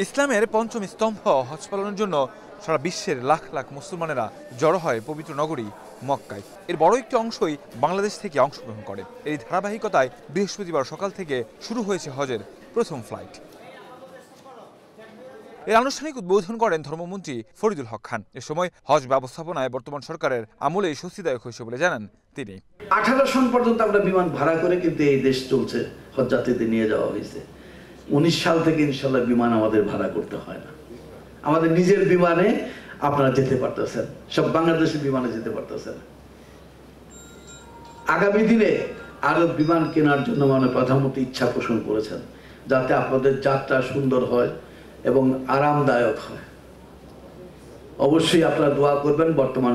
ইসলামের পঞ্চম স্তম্ভ হজ পালনের জন্য সারা বিশ্বের লাখ লাখ মুসলমানেরা জড়ো হয় পবিত্র নগরী মক্কায়। এর বড় একটি অংশই বাংলাদেশ থেকে অংশগ্রহণ করে। এই ধারাবাহিকতায় বৃহস্পতিবার সকাল থেকে শুরু হয়েছে হজের প্রথম ফ্লাইট। এর আনুষ্ঠানিক উদ্বোধন করেন ধর্মমন্ত্রী ফরিদুল হক খান। এ সময় হজ ব্যবস্থাপনায় বর্তমান সরকারের আমলে স্বস্তিদায়ক হয়েছে বলে জানান তিনি। 18 সন পর্যন্ত আমরা বিমান ভাড়া করে কিন্তু এই দেশ চলছে, হজ যাত্রীদের নিয়ে যাওয়া হয়েছে। 19 সাল থেকে ইনশাল্লাহ বিমান আমাদের ভাড়া করতে হয় না। আমাদের নিজের বিমানে আপনারা যেতে পারতেছেন, সব বাংলাদেশের বিমানে যেতে পারতেছেন। আগামী দিনে আরো বিমান কেনার জন্য মাননীয় প্রধানমন্ত্রী ইচ্ছা পোষণ করেছেন, যাতে আপনাদের যাত্রা সুন্দর হয় এবং আরামদায়ক হয়। অবশ্যই আপনারা দোয়া করবেন বর্তমান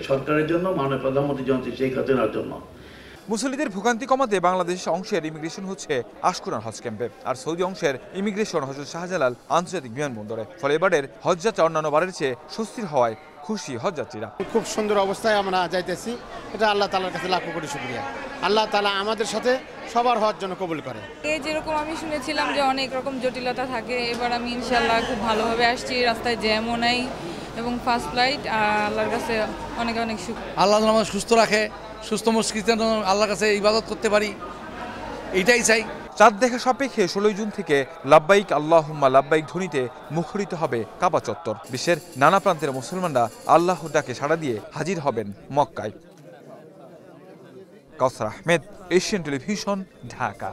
সরকারের জন্য, মাননীয় প্রধানমন্ত্রী জননেত্রী শেখ হাসিনার জন্য। মুসল্লিদের ভোগান্তি কমাতে বাংলাদেশ অংশের ইমিগ্রেশন হচ্ছে আশকুরান হজ ক্যাম্পে, আর সৌদি অংশের ইমিগ্রেশন হযরত শাহজালাল আন্তর্জাতিক বিমানবন্দরে। ফলে এবারের হজ যাত্রা অন্যান্য বারের চেয়ে স্বস্তির হওয়ায় খুশি হজ যাত্রীরা। খুব সুন্দর অবস্থায় আমরা যাইতেছি, এটা আল্লাহ তাআলার কাছে লাখ কোটি শুকরিয়া। আল্লাহ তাআলা আমাদের সাথে সবার হজ যেন কবুল করে। যেরকম আমি শুনেছিলাম যে অনেক রকম জটিলতা থাকে, এবার আমি ইনশাআল্লাহ খুব ভালোভাবে আসছি, রাস্তায় জ্যামও নাই এবং ফার্স্ট ফ্লাইট। আল্লাহর কাছে অনেক অনেক শুকরিয়া। আল্লাহ আমাদের সুস্থ রাখে, সুস্থ মস্তিষ্কে আল্লাহর কাছে ইবাদত করতে পারি, এইটাই চাই। চাঁদ দেখা সাপেক্ষে 16 জুন থেকে লাব্বাইক আল্লাহুম্মা লাব্বাইক ধ্বনিতে মুখরিত হবে কাবা চত্বর। বিশ্বের নানা প্রান্তের মুসলমানরা আল্লাহর ডাকে সাড়া দিয়ে হাজির হবেন মক্কায়। কাউসার আহমেদ, এশিয়ান টেলিভিশন, ঢাকা।